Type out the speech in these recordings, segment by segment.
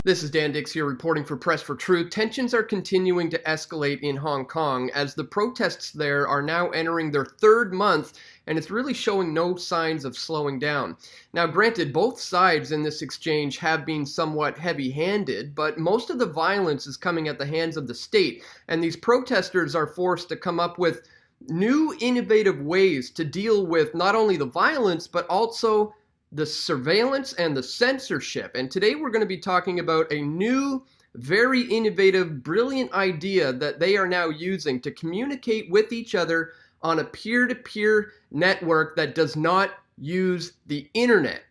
This is Dan Dix here reporting for Press for Truth. Tensions are continuing to escalate in Hong Kong as the protests there are now entering their third month, and it's really showing no signs of slowing down. Now, granted, both sides in this exchange have been somewhat heavy-handed, but most of the violence is coming at the hands of the state, and these protesters are forced to come up with new innovative ways to deal with not only the violence, but also the surveillance and the censorship. And today we're going to be talking about a new, very innovative, brilliant idea that they are now using to communicate with each other on a peer-to-peer network that does not use the internet.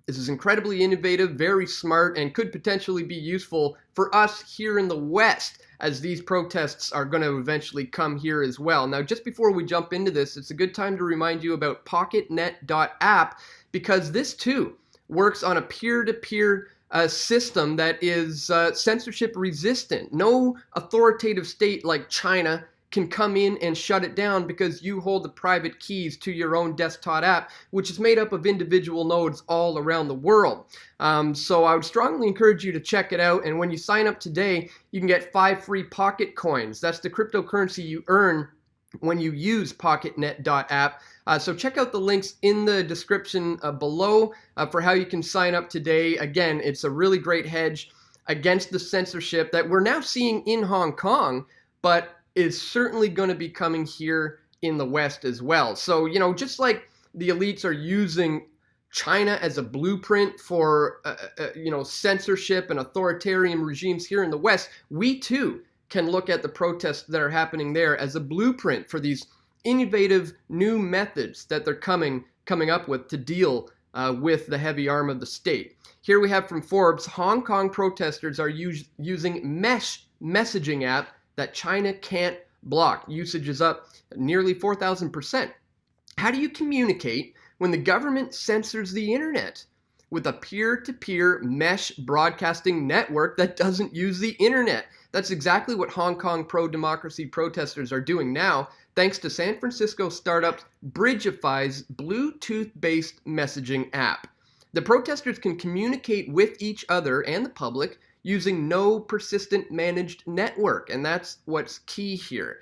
This is incredibly innovative, very smart, and could potentially be useful for us here in the West, as these protests are going to eventually come here as well. Now, just before we jump into this, it's a good time to remind you about pocketnet.app, because this too works on a peer-to-peer system that is censorship resistant. No authoritative state like China can come in and shut it down because you hold the private keys to your own desktop app, which is made up of individual nodes all around the world. So I would strongly encourage you to check it out. And when you sign up today, you can get 5 free pocket coins. That's the cryptocurrency you earn when you use pocketnet.app. So check out the links in the description below for how you can sign up today. Again, it's a really great hedge against the censorship that we're now seeing in Hong Kong, but is certainly going to be coming here in the West as well. So, you know, just like the elites are using China as a blueprint for, censorship and authoritarian regimes here in the West, we too can look at the protests that are happening there as a blueprint for these innovative new methods that they're coming up with to deal with the heavy arm of the state. Here we have from Forbes, Hong Kong protesters are using Mesh messaging app that China can't block. Usage is up nearly 4,000%. How do you communicate when the government censors the internet? With a peer-to-peer mesh broadcasting network that doesn't use the internet. That's exactly what Hong Kong pro-democracy protesters are doing now, thanks to San Francisco startup Bridgeify's Bluetooth-based messaging app. The protesters can communicate with each other and the public using no persistent managed network, and that's what's key here.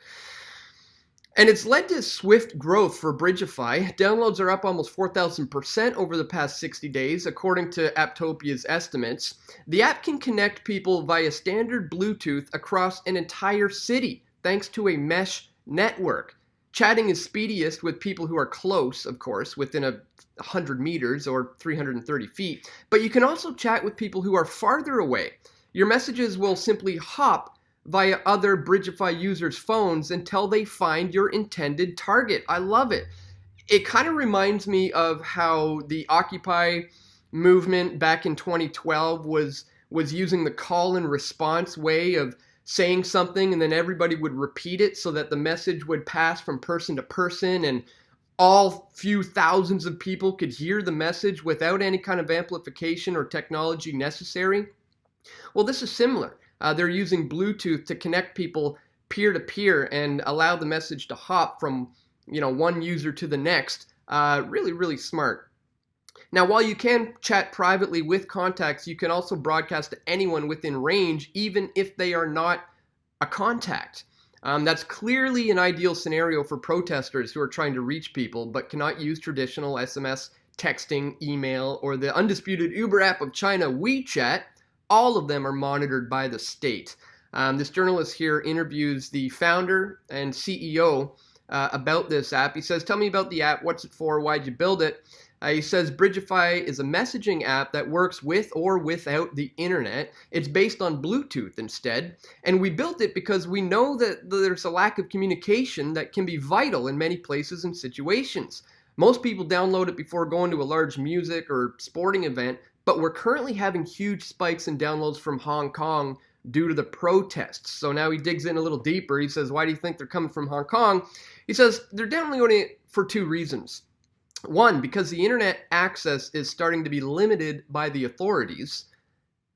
And it's led to swift growth for Bridgeify. Downloads are up almost 4,000% over the past 60 days, according to Apptopia's estimates. The app can connect people via standard Bluetooth across an entire city, thanks to a mesh network. Chatting is speediest with people who are close, of course, within 100 meters or 330 feet, but you can also chat with people who are farther away. Your messages will simply hop via other Bridgeify users' phones until they find your intended target. I love it. It kind of reminds me of how the Occupy movement back in 2012 was using the call and response way of saying something and then everybody would repeat it so that the message would pass from person to person and all few thousands of people could hear the message without any kind of amplification or technology necessary. Well, this is similar. They're using Bluetooth to connect people peer-to-peer and allow the message to hop from, one user to the next. Really, really smart. Now, while you can chat privately with contacts, you can also broadcast to anyone within range, even if they are not a contact. That's clearly an ideal scenario for protesters who are trying to reach people but cannot use traditional SMS, texting, email, or the undisputed Uber app of China, WeChat. All of them are monitored by the state. This journalist here interviews the founder and CEO about this app. He says, "Tell me about the app. What's it for? Why'd you build it?" He says, "Bridgeify is a messaging app that works with or without the internet. It's based on Bluetooth instead. And we built it because we know that there's a lack of communication that can be vital in many places and situations. Most people download it before going to a large music or sporting event, but we're currently having huge spikes in downloads from Hong Kong due to the protests." So now he digs in a little deeper. He says, why do you think they're coming from Hong Kong? He says, they're downloading it for 2 reasons. One, because the internet access is starting to be limited by the authorities.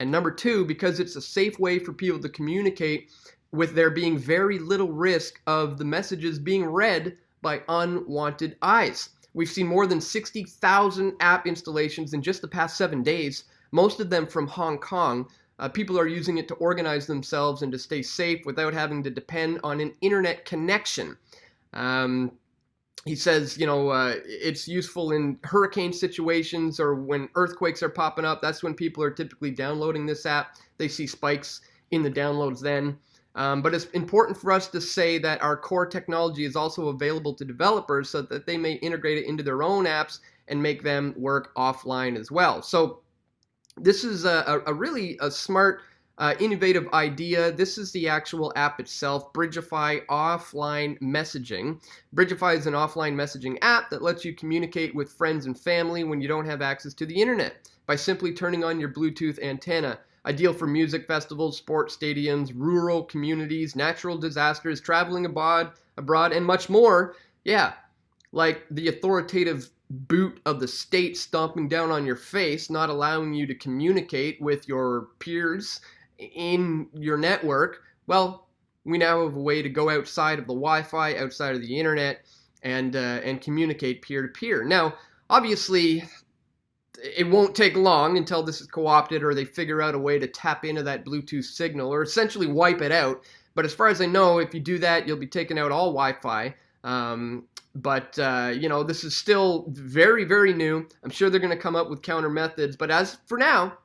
And number 2, because it's a safe way for people to communicate with there being very little risk of the messages being read by unwanted eyes. We've seen more than 60,000 app installations in just the past 7 days. most of them from Hong Kong. People are using it to organize themselves and to stay safe without having to depend on an internet connection. He says, it's useful in hurricane situations or when earthquakes are popping up. That's when people are typically downloading this app. They see spikes in the downloads then. But it's important for us to say that our core technology is also available to developers so that they may integrate it into their own apps and make them work offline as well. So this is a really smart, innovative idea. This is the actual app itself, Bridgify Offline Messaging. Bridgify is an offline messaging app that lets you communicate with friends and family when you don't have access to the internet by simply turning on your Bluetooth antenna. Ideal for music festivals, sports stadiums, rural communities, natural disasters, traveling abroad, and much more. Yeah, like the authoritative boot of the state stomping down on your face, not allowing you to communicate with your peers in your network. Well, we now have a way to go outside of the Wi-Fi, outside of the internet, and communicate peer-to-peer. Now, obviously, it won't take long until this is co-opted or they figure out a way to tap into that Bluetooth signal or essentially wipe it out. But as far as I know, if you do that, you'll be taking out all Wi-Fi. This is still very, very new. I'm sure they're going to come up with counter methods. But as for now,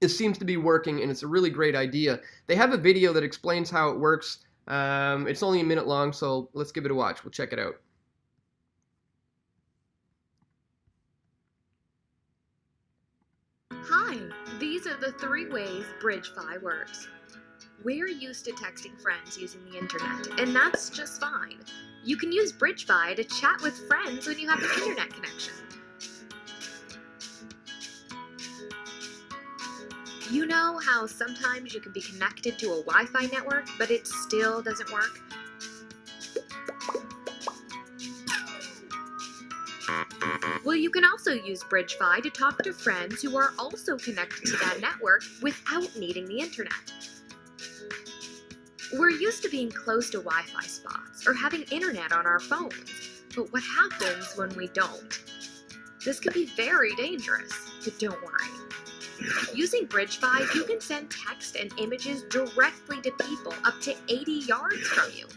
it seems to be working, and it's a really great idea. They have a video that explains how it works. It's only a minute long, so let's give it a watch. We'll check it out. Hi, these are the 3 ways Bridgify works. We're used to texting friends using the internet, and that's just fine. You can use Bridgify to chat with friends when you have an internet connection. You know how sometimes you can be connected to a Wi-Fi network, but it still doesn't work? Well, you can also use Bridgify to talk to friends who are also connected to that network without needing the internet. We're used to being close to Wi-Fi spots or having internet on our phones, but what happens when we don't? This can be very dangerous, but don't worry. Using Bridgify, you can send text and images directly to people up to 80 yards from you.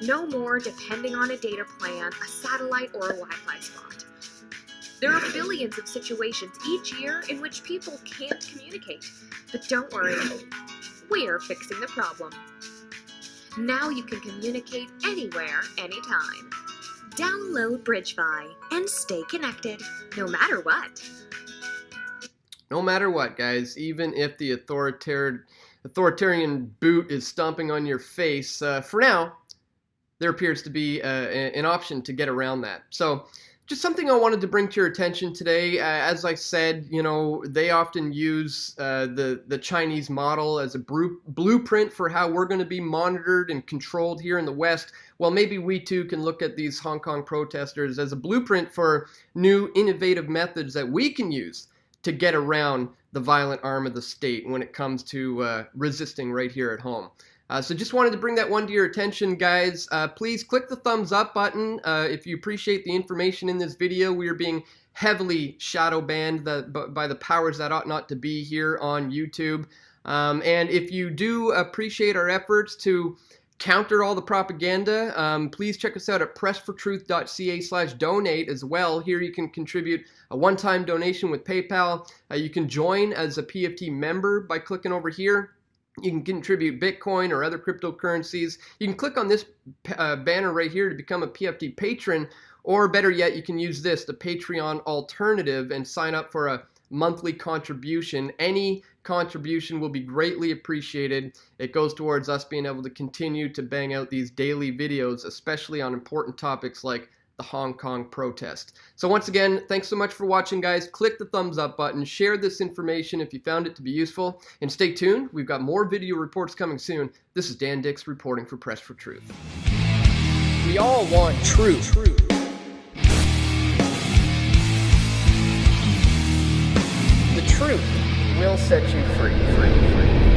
No more depending on a data plan, a satellite, or a Wi-Fi spot. There are billions of situations each year in which people can't communicate, but don't worry, we're fixing the problem. Now you can communicate anywhere, anytime. Download Bridgify and stay connected, no matter what. No matter what, guys, even if the authoritarian boot is stomping on your face, for now, there appears to be an option to get around that. So just something I wanted to bring to your attention today. As I said, they often use the Chinese model as a blueprint for how we're going to be monitored and controlled here in the West. Well, maybe we too can look at these Hong Kong protesters as a blueprint for new innovative methods that we can use to get around the violent arm of the state when it comes to resisting right here at home. So just wanted to bring that one to your attention, guys. Please click the thumbs up button if you appreciate the information in this video. We are being heavily shadow banned by the powers that ought not to be here on YouTube. And if you do appreciate our efforts to counter all the propaganda, please check us out at pressfortruth.ca/donate as well. Here you can contribute a one-time donation with PayPal. You can join as a PFT member by clicking over here. You can contribute Bitcoin or other cryptocurrencies. You can click on this banner right here to become a PFT patron, or better yet, you can use this, the Patreon alternative, and sign up for a monthly contribution. Any contribution will be greatly appreciated. It goes towards us being able to continue to bang out these daily videos, especially on important topics like the Hong Kong protest. So once again, thanks so much for watching, guys. Click the thumbs up button, share this information if you found it to be useful, and stay tuned. We've got more video reports coming soon. This is Dan Dix reporting for Press for Truth. We all want truth. The truth will set you free.